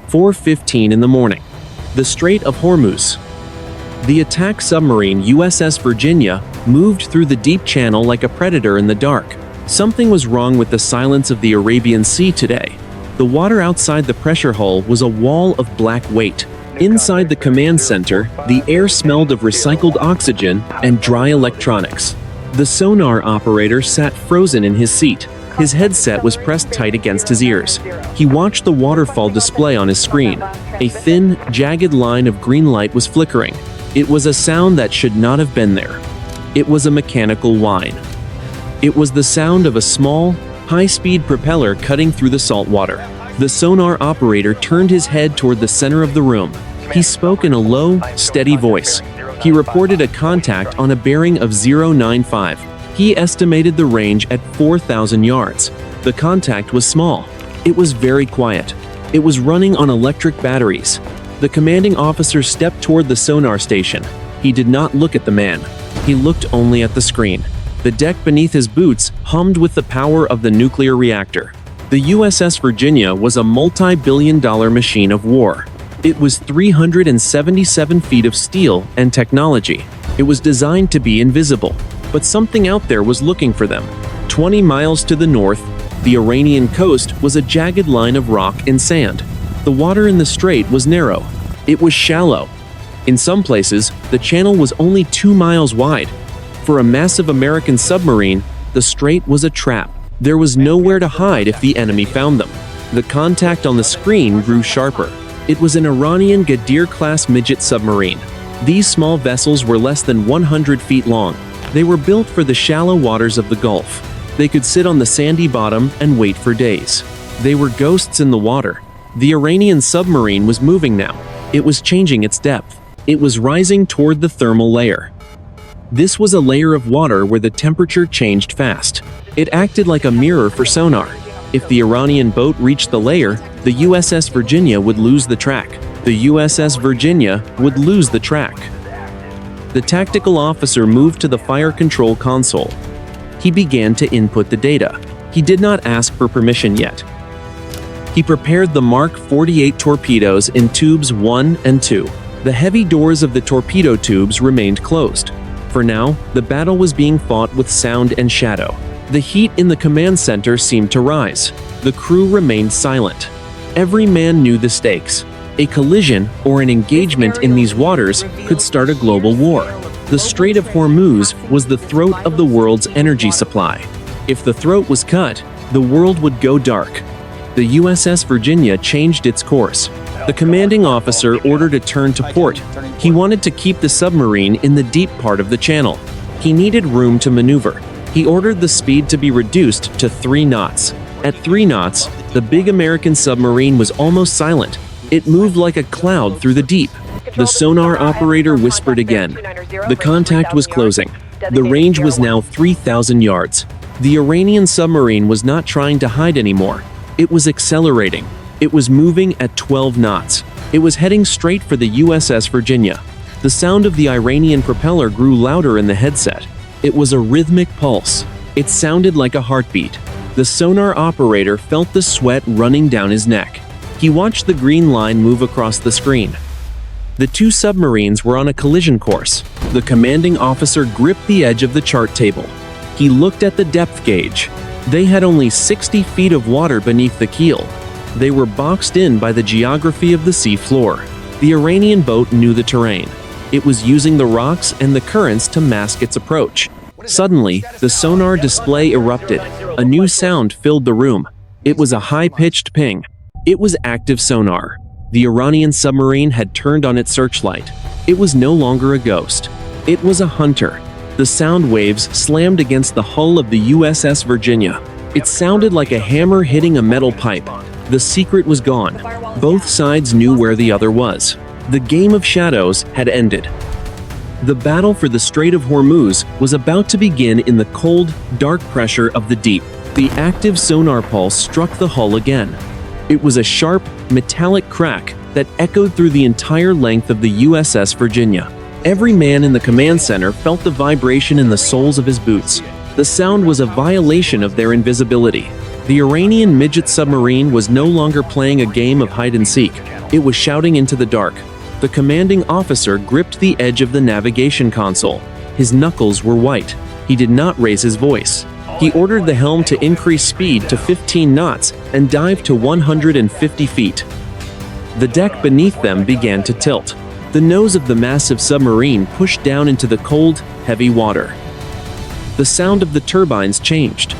4:15 in the morning. The Strait of HORMUZ. The attack submarine USS Virginia moved through the deep channel like a predator in the dark. Something was wrong with the silence of the Arabian Sea today. The water outside the pressure hull was a wall of black weight. Inside the command center, the air smelled of recycled oxygen and dry electronics. The sonar operator sat frozen in his seat. His headset was pressed tight against his ears. He watched the waterfall display on his screen. A thin, jagged line of green light was flickering. It was a sound that should not have been there. It was a mechanical whine. It was the sound of a small, high-speed propeller cutting through the salt water. The sonar operator turned his head toward the center of the room. He spoke in a low, steady voice. He reported a contact on a bearing of 095. He estimated the range at 4,000 yards. The contact was small. It was very quiet. It was running on electric batteries. The commanding officer stepped toward the sonar station. He did not look at the man. He looked only at the screen. The deck beneath his boots hummed with the power of the nuclear reactor. The USS Virginia was a multi-billion-dollar machine of war. It was 377 feet of steel and technology. It was designed to be invisible. But something out there was looking for them. 20 miles to the north, the Iranian coast was a jagged line of rock and sand. The water in the strait was narrow. It was shallow. In some places, the channel was only 2 miles wide. For a massive American submarine, the strait was a trap. There was nowhere to hide if the enemy found them. The contact on the screen grew sharper. It was an Iranian Ghadir-class midget submarine. These small vessels were less than 100 feet long. They were built for the shallow waters of the Gulf. They could sit on the sandy bottom and wait for days. They were ghosts in the water. The Iranian submarine was moving now. It was changing its depth. It was rising toward the thermal layer. This was a layer of water where the temperature changed fast. It acted like a mirror for sonar. If the Iranian boat reached the layer, the USS Virginia would lose the track. The USS Virginia would lose the track. The tactical officer moved to the fire control console. He began to input the data. He did not ask for permission yet. He prepared the Mark 48 torpedoes in tubes 1 and 2. The heavy doors of the torpedo tubes remained closed. For now, the battle was being fought with sound and shadow. The heat in the command center seemed to rise. The crew remained silent. Every man knew the stakes. A collision or an engagement in these waters could start a global war. The Strait of HORMUZ was the throat of the world's energy supply. If the throat was cut, the world would go dark. The USS Virginia changed its course. The commanding officer ordered a turn to port. He wanted to keep the submarine in the deep part of the channel. He needed room to maneuver. He ordered the speed to be reduced to 3 knots. At 3 knots, the big American submarine was almost silent. It moved like a cloud through the deep. The sonar operator whispered again. The contact was closing. The range was now 3,000 yards. The Iranian submarine was not trying to hide anymore. It was accelerating. It was moving at 12 knots. It was heading straight for the USS Virginia. The sound of the Iranian propeller grew louder in the headset. It was a rhythmic pulse. It sounded like a heartbeat. The sonar operator felt the sweat running down his neck. He watched the green line move across the screen. The two submarines were on a collision course. The commanding officer gripped the edge of the chart table. He looked at the depth gauge. They had only 60 feet of water beneath the keel. They were boxed in by the geography of the sea floor. The Iranian boat knew the terrain. It was using the rocks and the currents to mask its approach. Suddenly, the sonar display erupted. A new sound filled the room. It was a high-pitched ping. It was active sonar. The Iranian submarine had turned on its searchlight. It was no longer a ghost. It was a hunter. The sound waves slammed against the hull of the USS Virginia. It sounded like a hammer hitting a metal pipe. The secret was gone. Both sides knew where the other was. The game of shadows had ended. The battle for the Strait of HORMUZ was about to begin in the cold, dark pressure of the deep. The active sonar pulse struck the hull again. It was a sharp, metallic crack that echoed through the entire length of the USS Virginia. Every man in the command center felt the vibration in the soles of his boots. The sound was a violation of their invisibility. The Iranian midget submarine was no longer playing a game of hide-and-seek. It was shouting into the dark. The commanding officer gripped the edge of the navigation console. His knuckles were white. He did not raise his voice. He ordered the helm to increase speed to 15 knots and dive to 150 feet. The deck beneath them began to tilt. The nose of the massive submarine pushed down into the cold, heavy water. The sound of the turbines changed.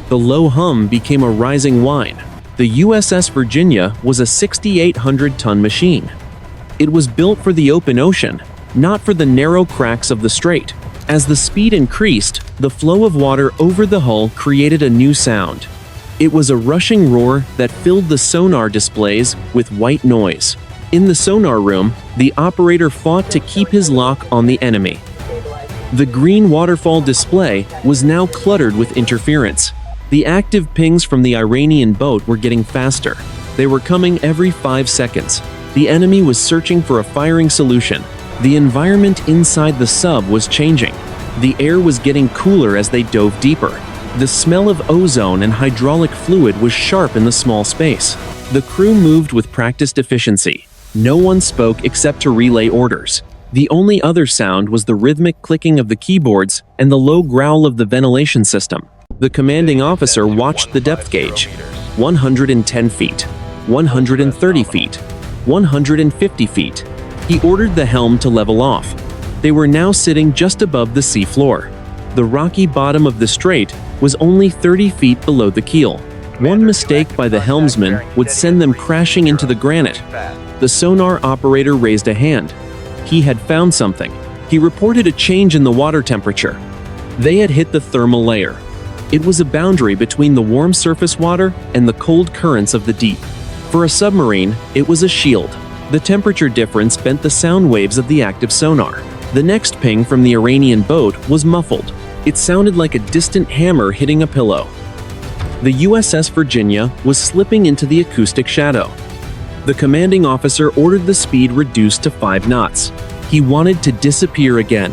The low hum became a rising whine. The USS Virginia was a 6,800-ton machine. It was built for the open ocean, not for the narrow cracks of the strait. As the speed increased, the flow of water over the hull created a new sound. It was a rushing roar that filled the sonar displays with white noise. In the sonar room, the operator fought to keep his lock on the enemy. The green waterfall display was now cluttered with interference. The active pings from the Iranian boat were getting faster. They were coming every 5 seconds. The enemy was searching for a firing solution. The environment inside the sub was changing. The air was getting cooler as they dove deeper. The smell of ozone and hydraulic fluid was sharp in the small space. The crew moved with practiced efficiency. No one spoke except to relay orders. The only other sound was the rhythmic clicking of the keyboards and the low growl of the ventilation system. The commanding officer watched the depth gauge. 110 feet, 130 feet, 150 feet. He ordered the helm to level off. They were now sitting just above the sea floor. The rocky bottom of the strait was only 30 feet below the keel. One mistake by the helmsman would send them crashing into the granite. The sonar operator raised a hand. He had found something. He reported a change in the water temperature. They had hit the thermal layer. It was a boundary between the warm surface water and the cold currents of the deep. For a submarine, it was a shield. The temperature difference bent the sound waves of the active sonar. The next ping from the Iranian boat was muffled. It sounded like a distant hammer hitting a pillow. The USS Virginia was slipping into the acoustic shadow. The commanding officer ordered the speed reduced to 5 knots. He wanted to disappear again.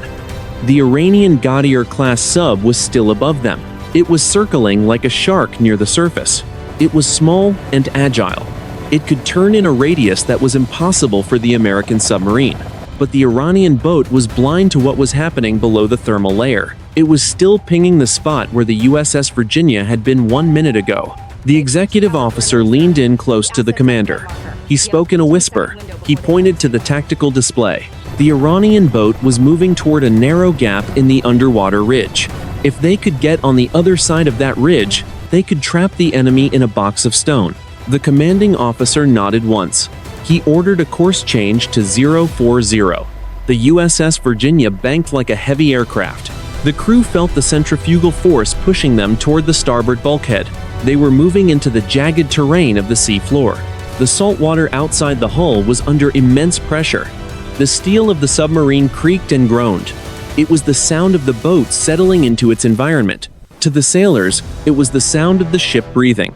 The Iranian Ghadir-class sub was still above them. It was circling like a shark near the surface. It was small and agile. It could turn in a radius that was impossible for the American submarine. But the Iranian boat was blind to what was happening below the thermal layer. It was still pinging the spot where the USS Virginia had been 1 minute ago. The executive officer leaned in close to the commander. He spoke in a whisper. He pointed to the tactical display. The Iranian boat was moving toward a narrow gap in the underwater ridge. If they could get on the other side of that ridge, they could trap the enemy in a box of stone. The commanding officer nodded once. He ordered a course change to 040. The USS Virginia banked like a heavy aircraft. The crew felt the centrifugal force pushing them toward the starboard bulkhead. They were moving into the jagged terrain of the sea floor. The salt water outside the hull was under immense pressure. The steel of the submarine creaked and groaned. It was the sound of the boat settling into its environment. To the sailors, it was the sound of the ship breathing.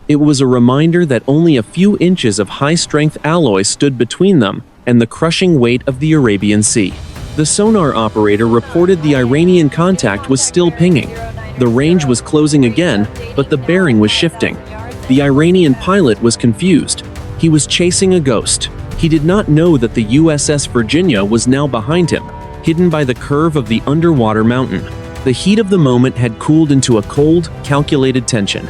It was a reminder that only a few inches of high-strength alloy stood between them and the crushing weight of the Arabian Sea. The sonar operator reported the Iranian contact was still pinging. The range was closing again, but the bearing was shifting. The Iranian pilot was confused. He was chasing a ghost. He did not know that the USS Virginia was now behind him, hidden by the curve of the underwater mountain. The heat of the moment had cooled into a cold, calculated tension.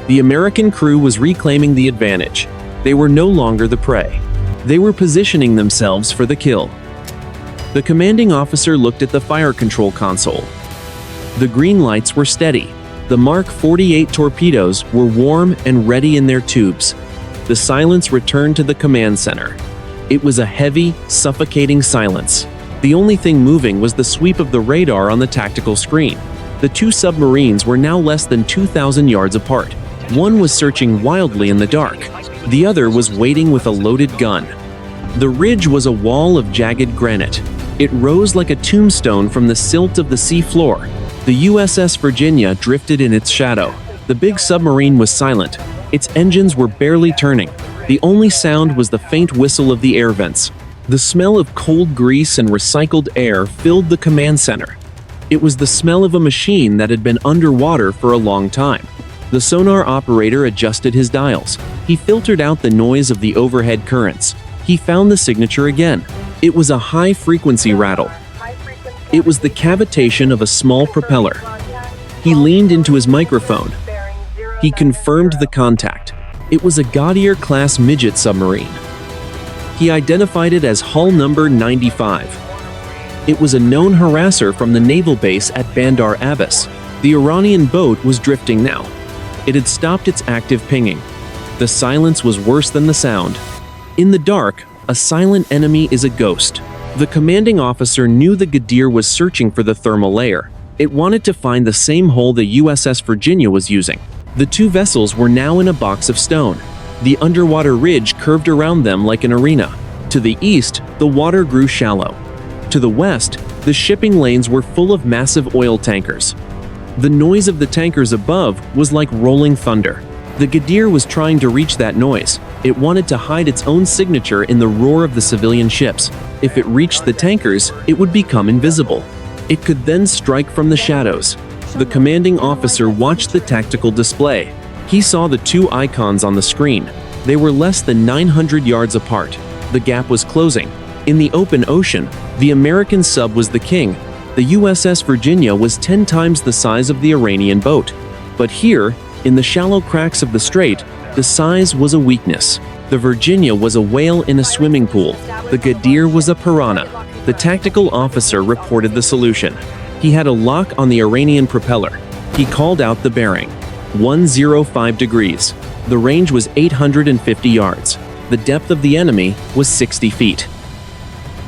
The American crew was reclaiming the advantage. They were no longer the prey. They were positioning themselves for the kill. The commanding officer looked at the fire control console. The green lights were steady. The Mark 48 torpedoes were warm and ready in their tubes. The silence returned to the command center. It was a heavy, suffocating silence. The only thing moving was the sweep of the radar on the tactical screen. The two submarines were now less than 2,000 yards apart. One was searching wildly in the dark. The other was waiting with a loaded gun. The ridge was a wall of jagged granite. It rose like a tombstone from the silt of the sea floor. The USS Virginia drifted in its shadow. The big submarine was silent. Its engines were barely turning. The only sound was the faint whistle of the air vents. The smell of cold grease and recycled air filled the command center. It was the smell of a machine that had been underwater for a long time. The sonar operator adjusted his dials. He filtered out the noise of the overhead currents. He found the signature again. It was a high-frequency rattle. It was the cavitation of a small propeller. He leaned into his microphone. He confirmed the contact. It was a Ghadir-class midget submarine. He identified it as hull number 95. It was a known harasser from the naval base at Bandar Abbas. The Iranian boat was drifting now. It had stopped its active pinging. The silence was worse than the sound. In the dark, a silent enemy is a ghost. The commanding officer knew the Ghadir was searching for the thermal layer. It wanted to find the same hole the USS Virginia was using. The two vessels were now in a box of stone. The underwater ridge curved around them like an arena. To the east, the water grew shallow. To the west, the shipping lanes were full of massive oil tankers. The noise of the tankers above was like rolling thunder. The Ghadir was trying to reach that noise. It wanted to hide its own signature in the roar of the civilian ships. If it reached the tankers, it would become invisible. It could then strike from the shadows. The commanding officer watched the tactical display. He saw the two icons on the screen. They were less than 900 yards apart. The gap was closing. In the open ocean, the American sub was the king. The USS Virginia was 10 times the size of the Iranian boat. But here, in the shallow cracks of the strait, the size was a weakness. The Virginia was a whale in a swimming pool. The Ghadir was a piranha. The tactical officer reported the solution. He had a lock on the Iranian propeller. He called out the bearing. 105 degrees. The range was 850 yards. The depth of the enemy was 60 feet.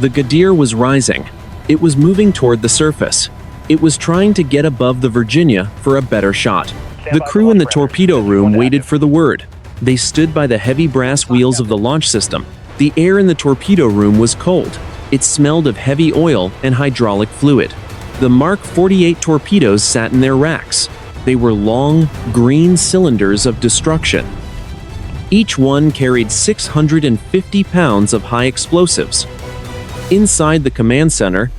The Ghadir was rising. It was moving toward the surface. It was trying to get above the Virginia for a better shot. The crew in the torpedo room waited for the word. They stood by the heavy brass wheels of the launch system. The air in the torpedo room was cold. It smelled of heavy oil and hydraulic fluid. The Mark 48 torpedoes sat in their racks. They were long, green cylinders of destruction. Each one carried 650 pounds of high explosives. Inside the command center,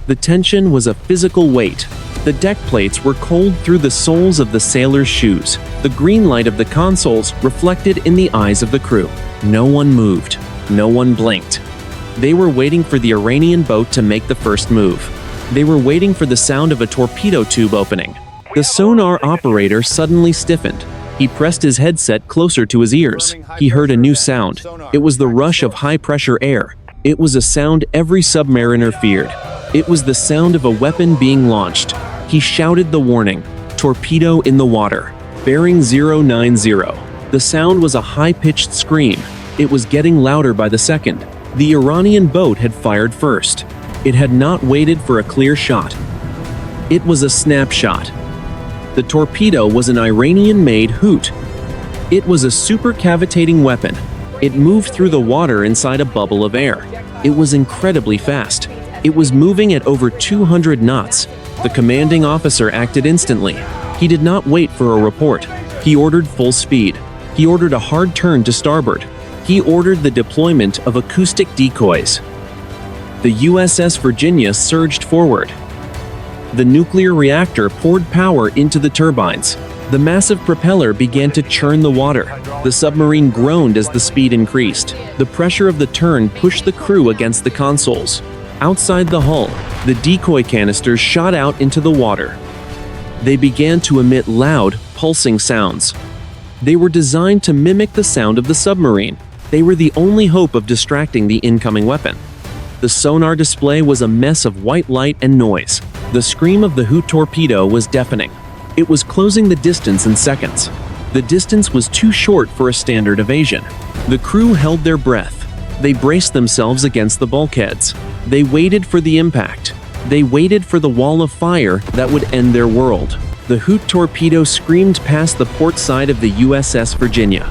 the tension was a physical weight. The deck plates were cold through the soles of the sailors' shoes. The green light of the consoles reflected in the eyes of the crew. No one moved. No one blinked. They were waiting for the Iranian boat to make the first move. They were waiting for the sound of a torpedo tube opening. The sonar operator suddenly stiffened. He pressed his headset closer to his ears. He heard a new sound. It was the rush of high-pressure air. It was a sound every submariner feared. It was the sound of a weapon being launched. He shouted the warning, "Torpedo in the water, bearing 090." The sound was a high-pitched scream. It was getting louder by the second. The Iranian boat had fired first. It had not waited for a clear shot. It was a snapshot. The torpedo was an Iranian-made Hoot. It was a supercavitating weapon. It moved through the water inside a bubble of air. It was incredibly fast. It was moving at over 200 knots. The commanding officer acted instantly. He did not wait for a report. He ordered full speed. He ordered a hard turn to starboard. He ordered the deployment of acoustic decoys. The USS Virginia surged forward. The nuclear reactor poured power into the turbines. The massive propeller began to churn the water. The submarine groaned as the speed increased. The pressure of the turn pushed the crew against the consoles. Outside the hull, the decoy canisters shot out into the water. They began to emit loud, pulsing sounds. They were designed to mimic the sound of the submarine. They were the only hope of distracting the incoming weapon. The sonar display was a mess of white light and noise. The scream of the Hoot torpedo was deafening. It was closing the distance in seconds. The distance was too short for a standard evasion. The crew held their breath. They braced themselves against the bulkheads. They waited for the impact. They waited for the wall of fire that would end their world. The Hoot torpedo screamed past the port side of the USS Virginia.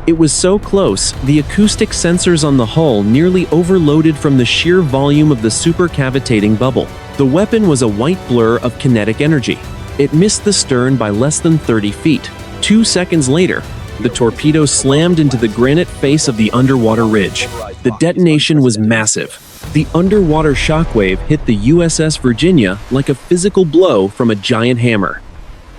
It was so close, the acoustic sensors on the hull nearly overloaded from the sheer volume of the supercavitating bubble. The weapon was a white blur of kinetic energy. It missed the stern by less than 30 feet. 2 seconds later, the torpedo slammed into the granite face of the underwater ridge. The detonation was massive. The underwater shockwave hit the USS Virginia like a physical blow from a giant hammer.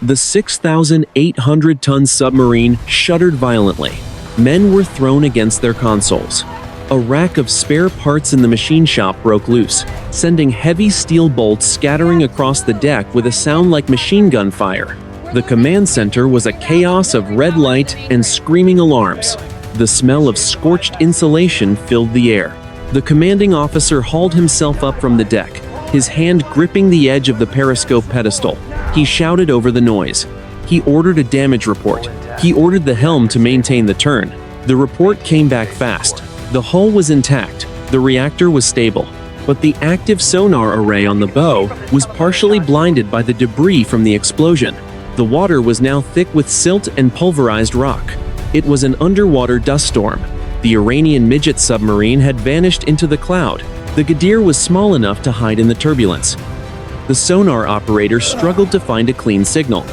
The 6,800-ton submarine shuddered violently. Men were thrown against their consoles. A rack of spare parts in the machine shop broke loose, sending heavy steel bolts scattering across the deck with a sound like machine gun fire. The command center was a chaos of red light and screaming alarms. The smell of scorched insulation filled the air. The commanding officer hauled himself up from the deck, his hand gripping the edge of the periscope pedestal. He shouted over the noise. He ordered a damage report. He ordered the helm to maintain the turn. The report came back fast. The hull was intact. The reactor was stable. But the active sonar array on the bow was partially blinded by the debris from the explosion. The water was now thick with silt and pulverized rock. It was an underwater dust storm. The Iranian midget submarine had vanished into the cloud. The Ghadir was small enough to hide in the turbulence. The sonar operator struggled to find a clean signal.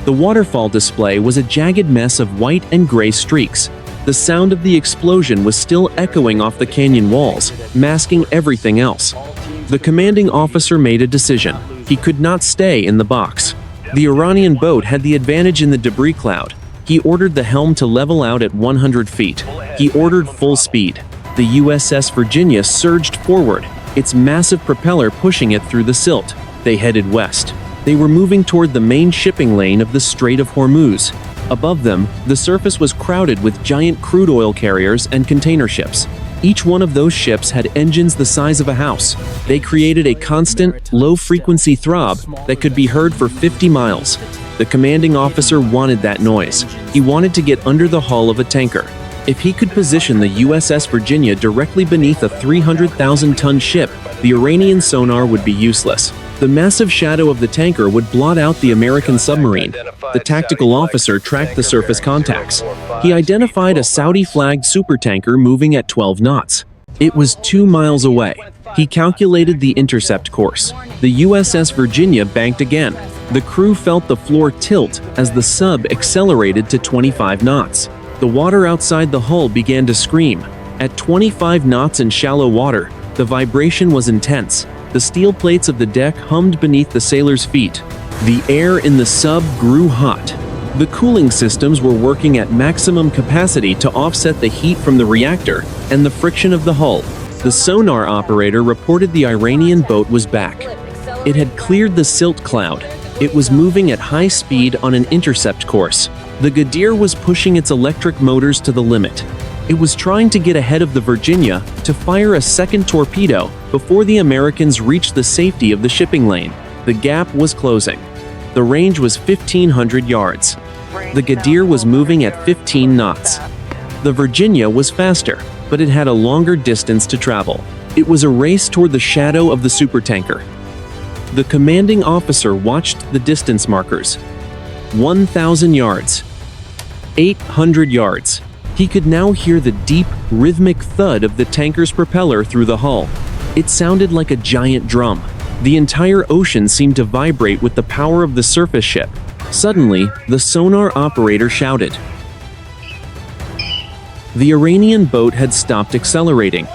The waterfall display was a jagged mess of white and gray streaks. The sound of the explosion was still echoing off the canyon walls, masking everything else. The commanding officer made a decision. He could not stay in the box. The Iranian boat had the advantage in the debris cloud. He ordered the helm to level out at 100 feet. He ordered full speed. The USS Virginia surged forward, its massive propeller pushing it through the silt. They headed west. They were moving toward the main shipping lane of the Strait of HORMUZ. Above them, the surface was crowded with giant crude oil carriers and container ships. Each one of those ships had engines the size of a house. They created a constant, low-frequency throb that could be heard for 50 miles. The commanding officer wanted that noise. He wanted to get under the hull of a tanker. If he could position the USS Virginia directly beneath a 300,000-ton ship, the Iranian sonar would be useless. The massive shadow of the tanker would blot out the American submarine. The tactical officer tracked the surface contacts. He identified a Saudi-flagged supertanker moving at 12 knots. It was 2 miles away. He calculated the intercept course. The USS Virginia banked again. The crew felt the floor tilt as the sub accelerated to 25 knots. The water outside the hull began to scream. At 25 knots in shallow water, the vibration was intense. The steel plates of the deck hummed beneath the sailors' feet. The air in the sub grew hot. The cooling systems were working at maximum capacity to offset the heat from the reactor and the friction of the hull. The sonar operator reported the Iranian boat was back. It had cleared the silt cloud. It was moving at high speed on an intercept course. The Ghadir was pushing its electric motors to the limit. It was trying to get ahead of the Virginia to fire a second torpedo before the Americans reached the safety of the shipping lane. The gap was closing. The range was 1,500 yards. The Ghadir was moving at 15 knots. The Virginia was faster, but it had a longer distance to travel. It was a race toward the shadow of the supertanker. The commanding officer watched the distance markers. 1,000 yards. 800 yards. He could now hear the deep, rhythmic thud of the tanker's propeller through the hull. It sounded like a giant drum. The entire ocean seemed to vibrate with the power of the surface ship. Suddenly, the sonar operator shouted. The Iranian boat had stopped accelerating.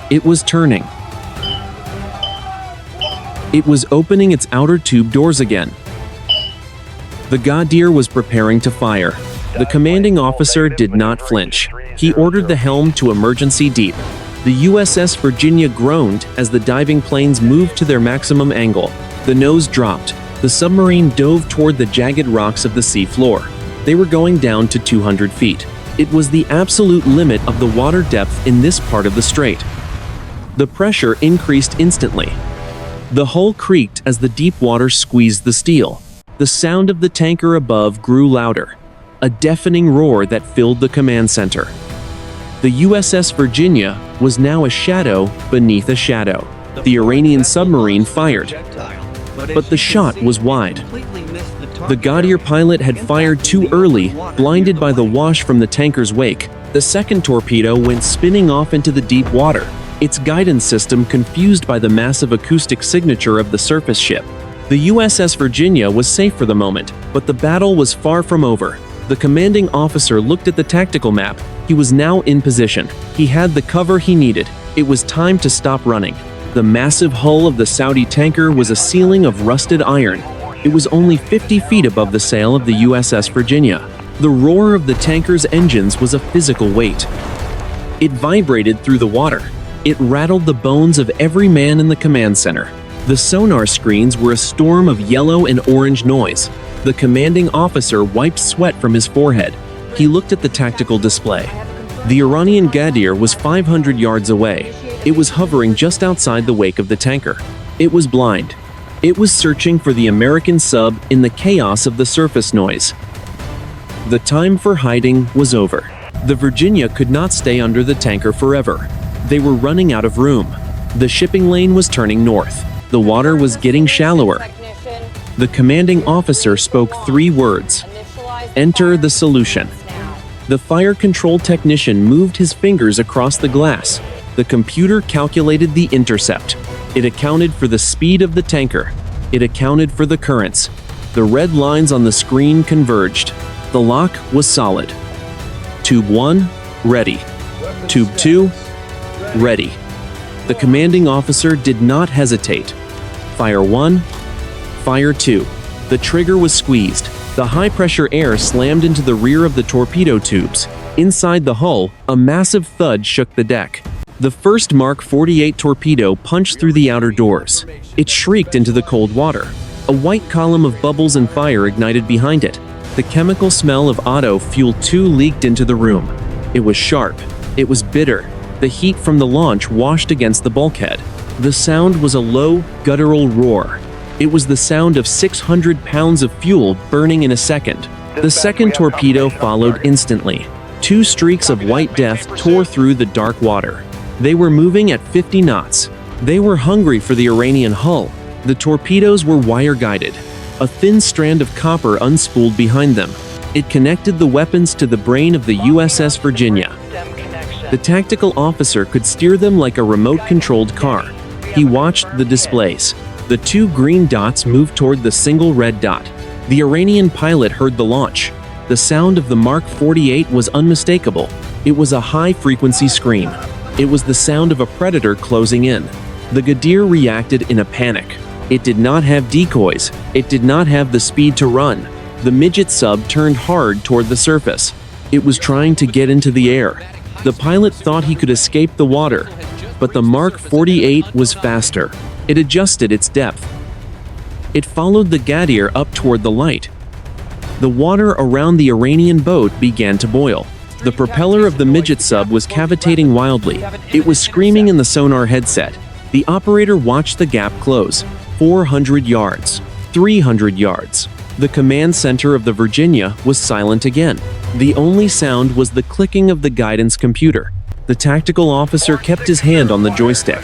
It was turning. It was opening its outer tube doors again. The Ghadir was preparing to fire. The commanding officer did not flinch. He ordered the helm to emergency deep. The USS Virginia groaned as the diving planes moved to their maximum angle. The nose dropped. The submarine dove toward the jagged rocks of the sea floor. They were going down to 200 feet. It was the absolute limit of the water depth in this part of the strait. The pressure increased instantly. The hull creaked as the deep water squeezed the steel. The sound of the tanker above grew louder. A deafening roar that filled the command center. The USS Virginia was now a shadow beneath a shadow. The Iranian submarine fired, but the shot was wide. The Ghadir pilot had fired too early, blinded by the wash from the tanker's wake. The second torpedo went spinning off into the deep water, its guidance system confused by the massive acoustic signature of the surface ship. The USS Virginia was safe for the moment, but the battle was far from over. The commanding officer looked at the tactical map. He was now in position. He had the cover he needed. It was time to stop running. The massive hull of the Saudi tanker was a ceiling of rusted iron. It was only 50 feet above the sail of the USS Virginia. The roar of the tanker's engines was a physical weight. It vibrated through the water. It rattled the bones of every man in the command center. The sonar screens were a storm of yellow and orange noise. The commanding officer wiped sweat from his forehead. He looked at the tactical display. The Iranian Ghadir was 500 yards away. It was hovering just outside the wake of the tanker. It was blind. It was searching for the American sub in the chaos of the surface noise. The time for hiding was over. The Virginia could not stay under the tanker forever. They were running out of room. The shipping lane was turning north. The water was getting shallower. The commanding officer spoke 3 words. Enter the solution. The fire control technician moved his fingers across the glass. The computer calculated the intercept. It accounted for the speed of the tanker. It accounted for the currents. The red lines on the screen converged. The lock was solid. Tube 1, ready. Tube 2, ready. The commanding officer did not hesitate. Fire 1, fire 2. The trigger was squeezed. The high-pressure air slammed into the rear of the torpedo tubes. Inside the hull, a massive thud shook the deck. The first Mark 48 torpedo punched through the outer doors. It shrieked into the cold water. A white column of bubbles and fire ignited behind it. The chemical smell of Otto Fuel 2 leaked into the room. It was sharp. It was bitter. The heat from the launch washed against the bulkhead. The sound was a low, guttural roar. It was the sound of 600 pounds of fuel burning in a second. The second torpedo followed instantly. 2 streaks of white death tore through the dark water. They were moving at 50 knots. They were hungry for the Iranian hull. The torpedoes were wire-guided. A thin strand of copper unspooled behind them. It connected the weapons to the brain of the USS Virginia. The tactical officer could steer them like a remote-controlled car. He watched the displays. The 2 green dots moved toward the single red dot. The Iranian pilot heard the launch. The sound of the Mark 48 was unmistakable. It was a high-frequency scream. It was the sound of a predator closing in. The Ghadir reacted in a panic. It did not have decoys. It did not have the speed to run. The midget sub turned hard toward the surface. It was trying to get into the air. The pilot thought he could escape the water, but the Mark 48 was faster. It adjusted its depth. It followed the Ghadir up toward the light. The water around the Iranian boat began to boil. The propeller of the midget sub was cavitating wildly. It was screaming in the sonar headset. The operator watched the gap close. 400 yards. 300 yards. The command center of the Virginia was silent again. The only sound was the clicking of the guidance computer. The tactical officer kept his hand on the joystick.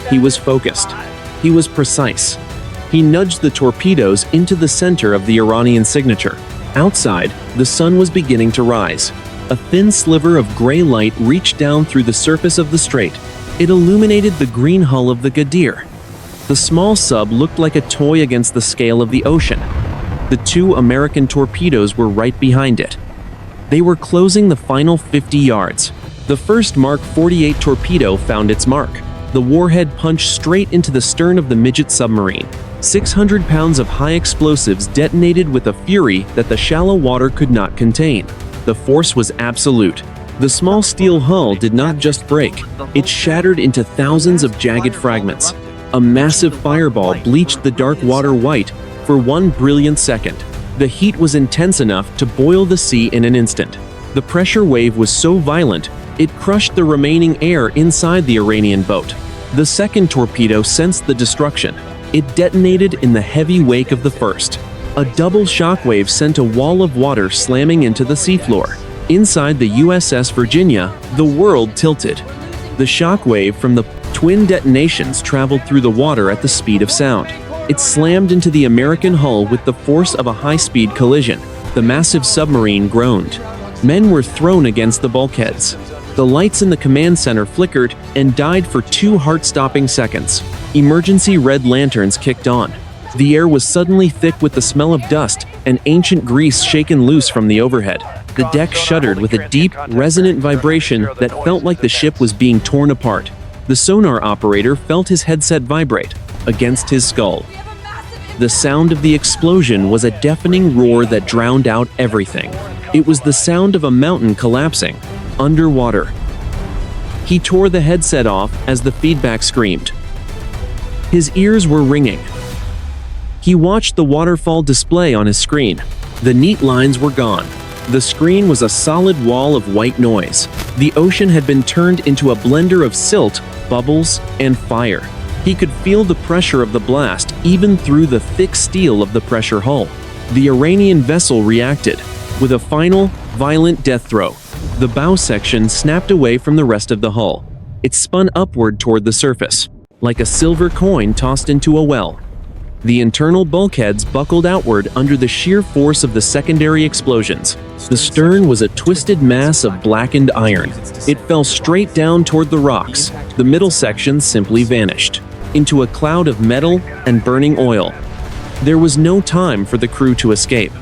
He was focused. He was precise. He nudged the torpedoes into the center of the Iranian signature. Outside, the sun was beginning to rise. A thin sliver of gray light reached down through the surface of the strait. It illuminated the green hull of the Ghadir. The small sub looked like a toy against the scale of the ocean. The 2 American torpedoes were right behind it. They were closing the final 50 yards. The first Mark 48 torpedo found its mark. The warhead punched straight into the stern of the midget submarine. 600 pounds of high explosives detonated with a fury that the shallow water could not contain. The force was absolute. The small steel hull did not just break. It shattered into thousands of jagged fragments. A massive fireball bleached the dark water white for one brilliant second. The heat was intense enough to boil the sea in an instant. The pressure wave was so violent, it crushed the remaining air inside the Iranian boat. The second torpedo sensed the destruction. It detonated in the heavy wake of the first. A double shockwave sent a wall of water slamming into the seafloor. Inside the USS Virginia, the world tilted. The shockwave from the twin detonations traveled through the water at the speed of sound. It slammed into the American hull with the force of a high-speed collision. The massive submarine groaned. Men were thrown against the bulkheads. The lights in the command center flickered and died for 2 heart-stopping seconds. Emergency red lanterns kicked on. The air was suddenly thick with the smell of dust and ancient grease shaken loose from the overhead. The deck shuddered with a deep, resonant vibration that felt like the ship was being torn apart. The sonar operator felt his headset vibrate against his skull. The sound of the explosion was a deafening roar that drowned out everything. It was the sound of a mountain collapsing, underwater. He tore the headset off as the feedback screamed. His ears were ringing. He watched the waterfall display on his screen. The neat lines were gone. The screen was a solid wall of white noise. The ocean had been turned into a blender of silt, bubbles, and fire. He could feel the pressure of the blast even through the thick steel of the pressure hull. The Iranian vessel reacted with a final, violent death throw. The bow section snapped away from the rest of the hull. It spun upward toward the surface, like a silver coin tossed into a well. The internal bulkheads buckled outward under the sheer force of the secondary explosions. The stern was a twisted mass of blackened iron. It fell straight down toward the rocks. The middle section simply vanished into a cloud of metal and burning oil. There was no time for the crew to escape.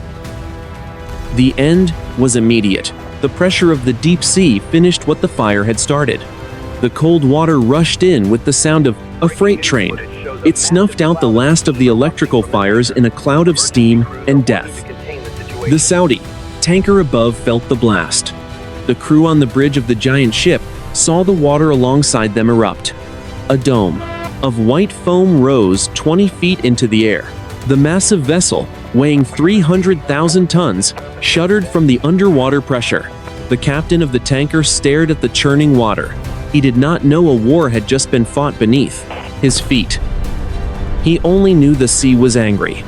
The end was immediate. The pressure of the deep sea finished what the fire had started. The cold water rushed in with the sound of a freight train. It snuffed out the last of the electrical fires in a cloud of steam and death. The Saudi tanker above felt the blast. The crew on the bridge of the giant ship saw the water alongside them erupt. A dome of white foam rose 20 feet into the air. The massive vessel, weighing 300,000 tons, shuddered from the underwater pressure. The captain of the tanker stared at the churning water. He did not know a war had just been fought beneath his feet. He only knew the sea was angry.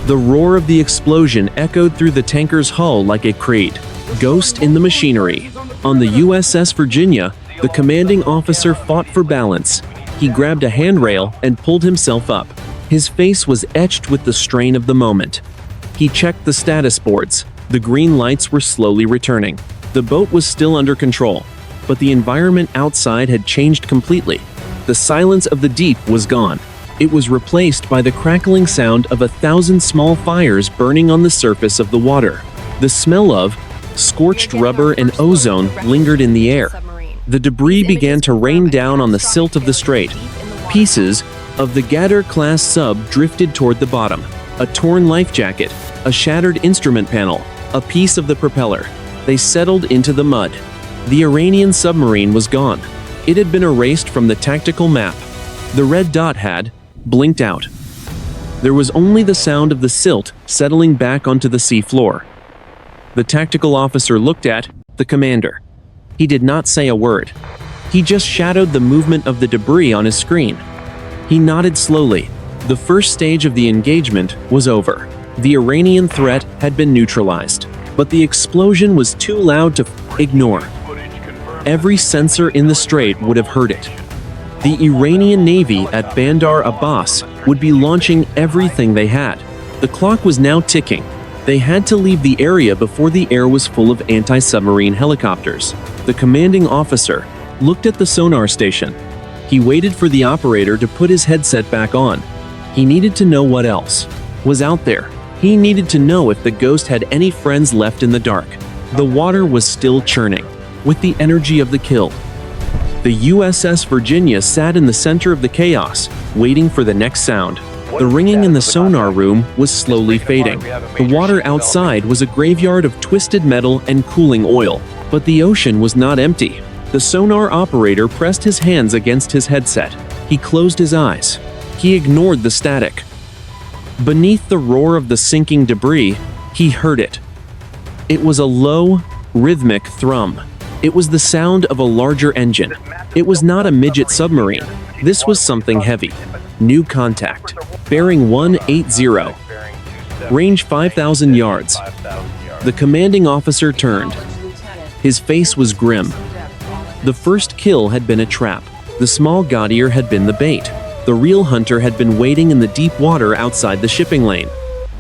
The roar of the explosion echoed through the tanker's hull like a creed. Ghost in the machinery. On the USS Virginia, the commanding officer fought for balance. He grabbed a handrail and pulled himself up. His face was etched with the strain of the moment. He checked the status boards. The green lights were slowly returning. The boat was still under control, but the environment outside had changed completely. The silence of the deep was gone. It was replaced by the crackling sound of 1,000 small fires burning on the surface of the water. The smell of scorched rubber and ozone lingered in the air. The debris began to rain down on the silt of the strait. Pieces of the Ghadir-class sub drifted toward the bottom. A torn life jacket, a shattered instrument panel, a piece of the propeller. They settled into the mud. The Iranian submarine was gone. It had been erased from the tactical map. The red dot had blinked out. There was only the sound of the silt settling back onto the sea floor. The tactical officer looked at the commander. He did not say a word. He just shadowed the movement of the debris on his screen. He nodded slowly. The first stage of the engagement was over. The Iranian threat had been neutralized, but the explosion was too loud to ignore. Every sensor in the strait would have heard it. The Iranian Navy at Bandar Abbas would be launching everything they had. The clock was now ticking. They had to leave the area before the air was full of anti-submarine helicopters. The commanding officer looked at the sonar station. He waited for the operator to put his headset back on. He needed to know what else was out there. He needed to know if the ghost had any friends left in the dark. The water was still churning with the energy of the killed. The USS Virginia sat in the center of the chaos, waiting for the next sound. The ringing in the sonar room was slowly fading. The water outside was a graveyard of twisted metal and cooling oil, but the ocean was not empty. The sonar operator pressed his hands against his headset. He closed his eyes. He ignored the static. Beneath the roar of the sinking debris, he heard it. It was a low, rhythmic thrum. It was the sound of a larger engine. It was not a midget submarine. This was something heavy. New contact. Bearing 180. Range 5,000 yards. The commanding officer turned. His face was grim. The first kill had been a trap. The small Ghadir had been the bait. The real hunter had been waiting in the deep water outside the shipping lane.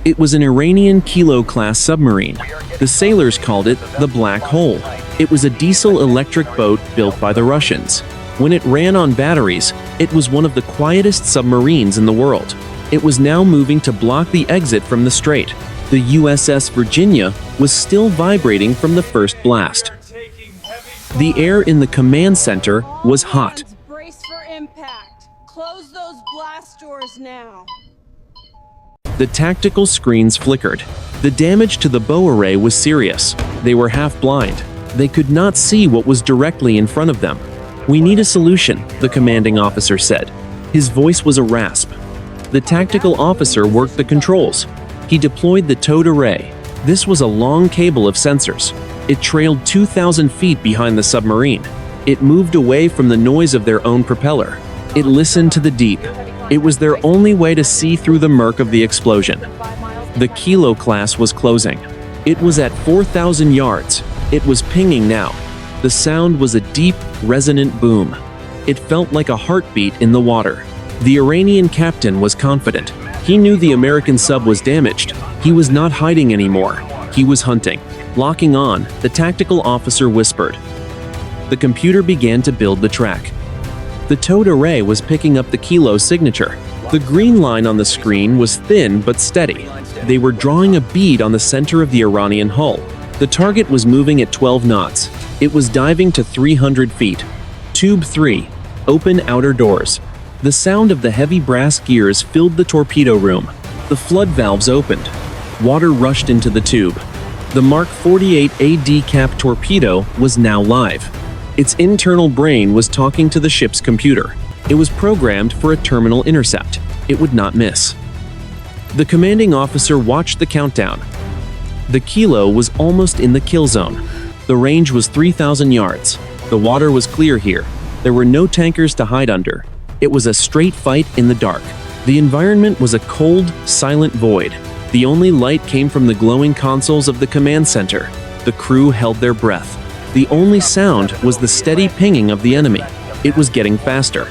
It was an Iranian Kilo-class submarine. The sailors called it the Black Hole. It was a diesel-electric boat built by the Russians. When it ran on batteries, it was one of the quietest submarines in the world. It was now moving to block the exit from the strait. The USS Virginia was still vibrating from the first blast. The air in the command center was hot. Brace for impact. Close those blast doors now. The tactical screens flickered. The damage to the bow array was serious. They were half blind. They could not see what was directly in front of them. "We need a solution," the commanding officer said. His voice was a rasp. The tactical officer worked the controls. He deployed the towed array. This was a long cable of sensors. It trailed 2,000 feet behind the submarine. It moved away from the noise of their own propeller. It listened to the deep. It was their only way to see through the murk of the explosion. The Kilo-class was closing. It was at 4,000 yards. It was pinging now. The sound was a deep, resonant boom. It felt like a heartbeat in the water. The Iranian captain was confident. He knew the American sub was damaged. He was not hiding anymore. He was hunting. Locking on, the tactical officer whispered. The computer began to build the track. The towed array was picking up the Kilo signature. The green line on the screen was thin but steady. They were drawing a bead on the center of the Iranian hull. The target was moving at 12 knots. It was diving to 300 feet. Tube 3. Open outer doors. The sound of the heavy brass gears filled the torpedo room. The flood valves opened. Water rushed into the tube. The Mark 48 ADCAP torpedo was now live. Its internal brain was talking to the ship's computer. It was programmed for a terminal intercept. It would not miss. The commanding officer watched the countdown. The Kilo was almost in the kill zone. The range was 3,000 yards. The water was clear here. There were no tankers to hide under. It was a straight fight in the dark. The environment was a cold, silent void. The only light came from the glowing consoles of the command center. The crew held their breath. The only sound was the steady pinging of the enemy. It was getting faster.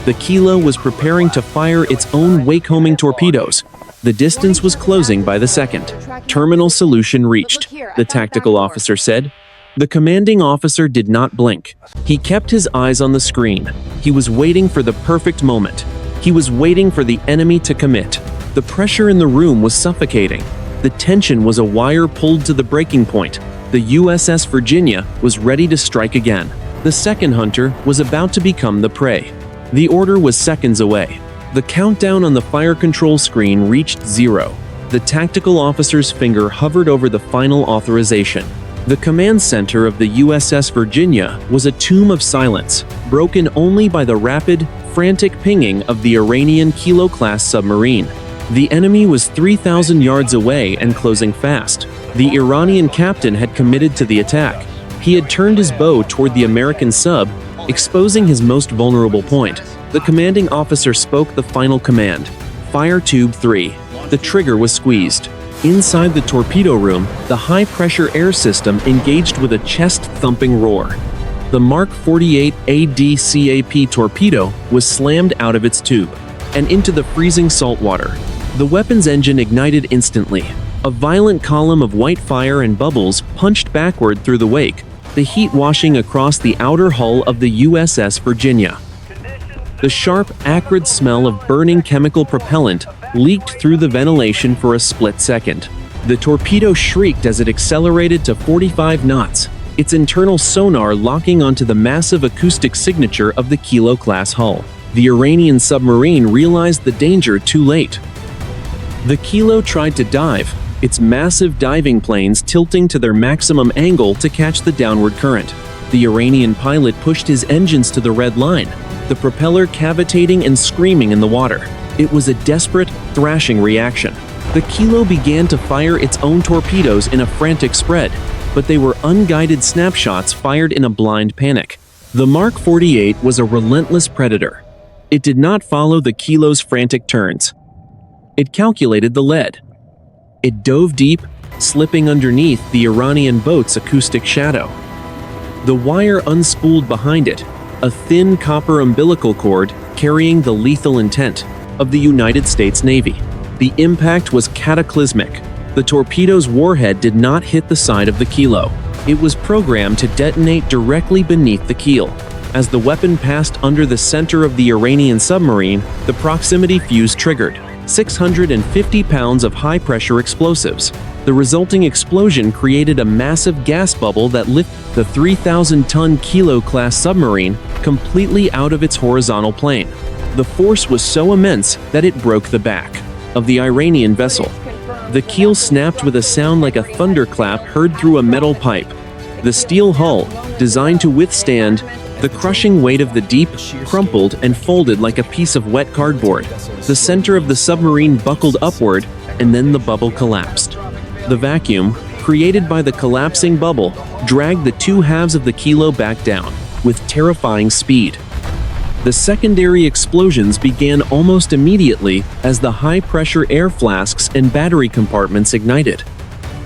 The Kilo was preparing to fire its own wake-homing torpedoes. The distance was closing by the second. "Terminal solution reached," the tactical officer said. The commanding officer did not blink. He kept his eyes on the screen. He was waiting for the perfect moment. He was waiting for the enemy to commit. The pressure in the room was suffocating. The tension was a wire pulled to the breaking point. The USS Virginia was ready to strike again. The second hunter was about to become the prey. The order was seconds away. The countdown on the fire control screen reached 0. The tactical officer's finger hovered over the final authorization. The command center of the USS Virginia was a tomb of silence, broken only by the rapid, frantic pinging of the Iranian Kilo-class submarine. The enemy was 3,000 yards away and closing fast. The Iranian captain had committed to the attack. He had turned his bow toward the American sub, exposing his most vulnerable point. The commanding officer spoke the final command. "Fire tube 3." The trigger was squeezed. Inside the torpedo room, the high-pressure air system engaged with a chest-thumping roar. The Mark 48 ADCAP torpedo was slammed out of its tube and into the freezing salt water. The weapon's engine ignited instantly. A violent column of white fire and bubbles punched backward through the wake, the heat washing across the outer hull of the USS Virginia. The sharp, acrid smell of burning chemical propellant leaked through the ventilation for a split second. The torpedo shrieked as it accelerated to 45 knots, its internal sonar locking onto the massive acoustic signature of the Kilo-class hull. The Iranian submarine realized the danger too late. The Kilo tried to dive, its massive diving planes tilting to their maximum angle to catch the downward current. The Iranian pilot pushed his engines to the red line, the propeller cavitating and screaming in the water. It was a desperate, thrashing reaction. The Kilo began to fire its own torpedoes in a frantic spread, but they were unguided snapshots fired in a blind panic. The Mark 48 was a relentless predator. It did not follow the Kilo's frantic turns. It calculated the lead. It dove deep, slipping underneath the Iranian boat's acoustic shadow. The wire unspooled behind it, a thin copper umbilical cord carrying the lethal intent of the United States Navy. The impact was cataclysmic. The torpedo's warhead did not hit the side of the Kilo. It was programmed to detonate directly beneath the keel. As the weapon passed under the center of the Iranian submarine, the proximity fuse triggered. 650 pounds of high-pressure explosives. The resulting explosion created a massive gas bubble that lifted the 3,000-ton Kilo-class submarine completely out of its horizontal plane. The force was so immense that it broke the back. of the Iranian vessel. The keel snapped with a sound like a thunderclap heard through a metal pipe. The steel hull, designed to withstand the crushing weight of the deep, crumpled and folded like a piece of wet cardboard. The center of the submarine buckled upward, and then the bubble collapsed. The vacuum, created by the collapsing bubble, dragged the two halves of the kilo back down, with terrifying speed. The secondary explosions began almost immediately as the high-pressure air flasks and battery compartments ignited.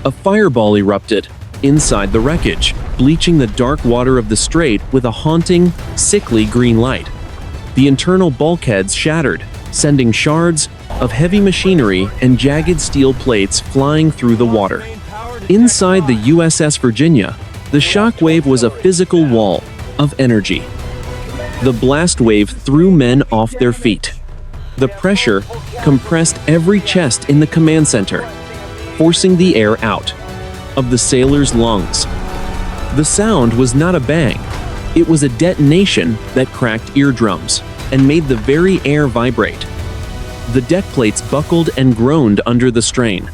A fireball erupted inside the wreckage, bleaching the dark water of the strait with a haunting, sickly green light. The internal bulkheads shattered, sending shards of heavy machinery and jagged steel plates flying through the water. Inside the USS Virginia, the shock wave was a physical wall of energy. The blast wave threw men off their feet. The pressure compressed every chest in the command center, forcing the air out of the sailors' lungs. The sound was not a bang. It was a detonation that cracked eardrums and made the very air vibrate. The deck plates buckled and groaned under the strain.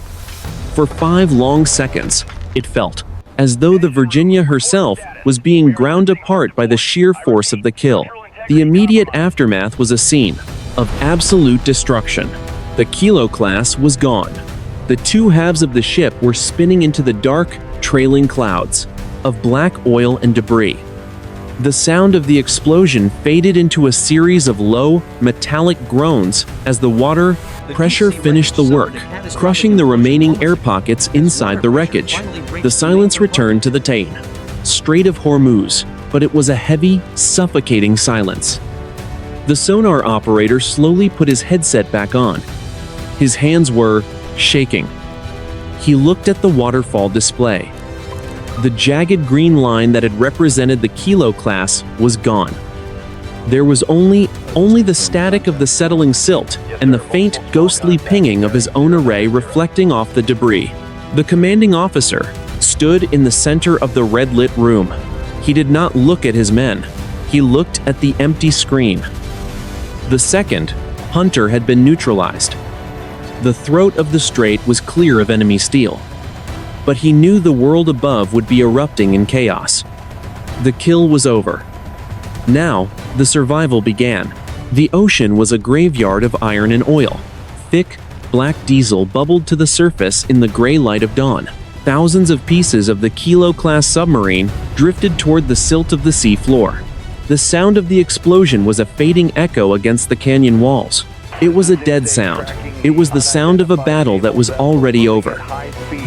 For 5 long seconds, it felt as though the Virginia herself was being ground apart by the sheer force of the kill. The immediate aftermath was a scene of absolute destruction. The Kilo class was gone. The two halves of the ship were spinning into the dark, trailing clouds of black oil and debris. The sound of the explosion faded into a series of low, metallic groans as the water pressure finished the work, crushing the remaining air pockets inside the wreckage. The silence returned to the Strait of HORMUZ, but it was a heavy, suffocating silence. The sonar operator slowly put his headset back on. His hands were shaking. He looked at the waterfall display. The jagged green line that had represented the Kilo class was gone. There was only the static of the settling silt and the faint, ghostly pinging of his own array reflecting off the debris. The commanding officer stood in the center of the red-lit room. He did not look at his men. He looked at the empty screen. The second hunter had been neutralized. The throat of the strait was clear of enemy steel. But he knew the world above would be erupting in chaos. The kill was over. Now, the survival began. The ocean was a graveyard of iron and oil. Thick, black diesel bubbled to the surface in the gray light of dawn. Thousands of pieces of the Kilo-class submarine drifted toward the silt of the sea floor. The sound of the explosion was a fading echo against the canyon walls. It was a dead sound. It was the sound of a battle that was already over.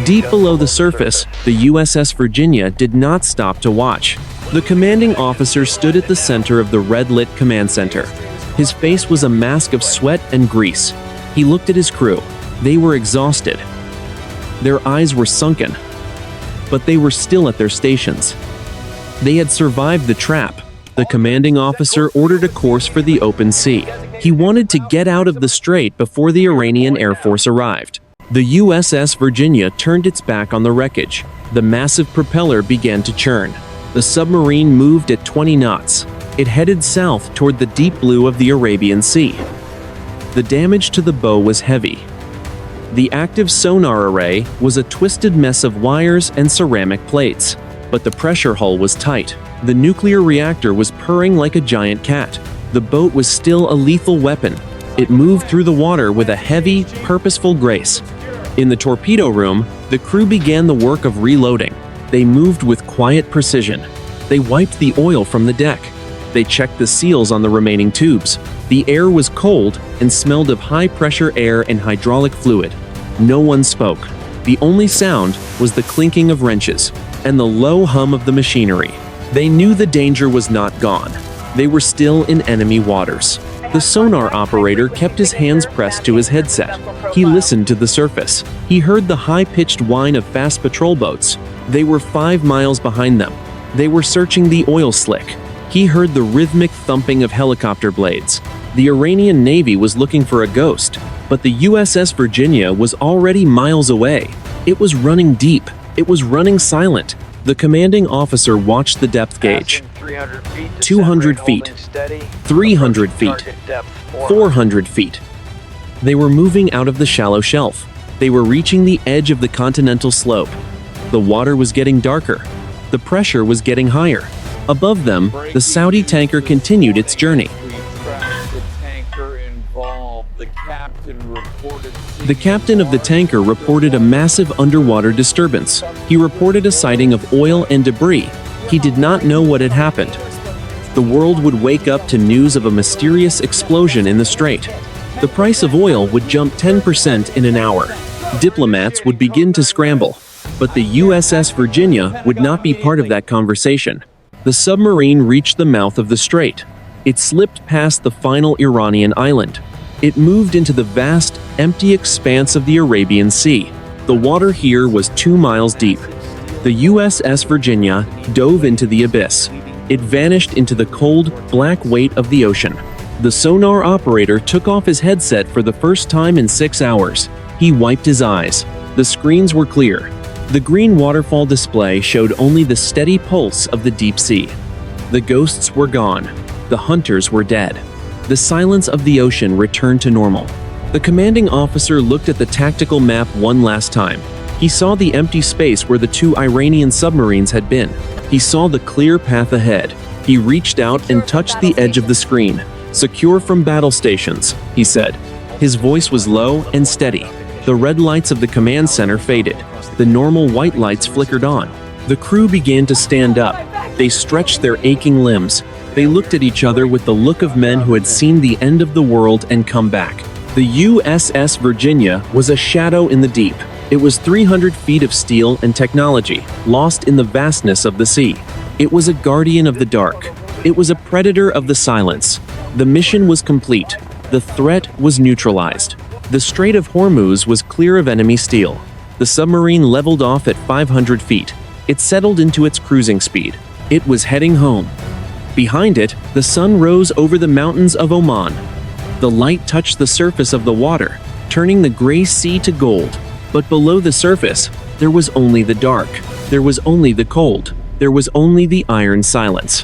Deep below the surface, the USS Virginia did not stop to watch. The commanding officer stood at the center of the red-lit command center. His face was a mask of sweat and grease. He looked at his crew. They were exhausted. Their eyes were sunken, but they were still at their stations. They had survived the trap. The commanding officer ordered a course for the open sea. He wanted to get out of the strait before the Iranian Air Force arrived. The USS Virginia turned its back on the wreckage. The massive propeller began to churn. The submarine moved at 20 knots. It headed south toward the deep blue of the Arabian Sea. The damage to the bow was heavy. The active sonar array was a twisted mess of wires and ceramic plates, but the pressure hull was tight. The nuclear reactor was purring like a giant cat. The boat was still a lethal weapon. It moved through the water with a heavy, purposeful grace. In the torpedo room, the crew began the work of reloading. They moved with quiet precision. They wiped the oil from the deck. They checked the seals on the remaining tubes. The air was cold and smelled of high-pressure air and hydraulic fluid. No one spoke. The only sound was the clinking of wrenches and the low hum of the machinery. They knew the danger was not gone. They were still in enemy waters. The sonar operator kept his hands pressed to his headset. He listened to the surface. He heard the high-pitched whine of fast patrol boats. They were 5 miles behind them. They were searching the oil slick. He heard the rhythmic thumping of helicopter blades. The Iranian Navy was looking for a ghost, but the USS Virginia was already miles away. It was running deep. It was running silent. The commanding officer watched the depth gauge. 200 feet, 300 feet, 400 feet. They were moving out of the shallow shelf. They were reaching the edge of the continental slope. The water was getting darker. The pressure was getting higher. Above them, the Saudi tanker continued its journey. The captain of the tanker reported a massive underwater disturbance. He reported a sighting of oil and debris. He did not know what had happened. The world would wake up to news of a mysterious explosion in the strait. The price of oil would jump 10% in an hour. Diplomats would begin to scramble. But the USS Virginia would not be part of that conversation. The submarine reached the mouth of the strait. It slipped past the final Iranian island. It moved into the vast, empty expanse of the Arabian Sea. The water here was 2 miles deep. The USS Virginia dove into the abyss. It vanished into the cold, black weight of the ocean. The sonar operator took off his headset for the first time in 6 hours. He wiped his eyes. The screens were clear. The green waterfall display showed only the steady pulse of the deep sea. The ghosts were gone. The hunters were dead. The silence of the ocean returned to normal. The commanding officer looked at the tactical map one last time. He saw the empty space where the 2 Iranian submarines had been. He saw the clear path ahead. He reached out and touched the edge of the screen. "Secure from battle stations," he said. His voice was low and steady. The red lights of the command center faded. The normal white lights flickered on. The crew began to stand up. They stretched their aching limbs. They looked at each other with the look of men who had seen the end of the world and come back. The USS Virginia was a shadow in the deep. It was 300 feet of steel and technology, lost in the vastness of the sea. It was a guardian of the dark. It was a predator of the silence. The mission was complete. The threat was neutralized. The Strait of HORMUZ was clear of enemy steel. The submarine leveled off at 500 feet. It settled into its cruising speed. It was heading home. Behind it, the sun rose over the mountains of Oman. The light touched the surface of the water, turning the gray sea to gold. But below the surface, there was only the dark. There was only the cold. There was only the iron silence.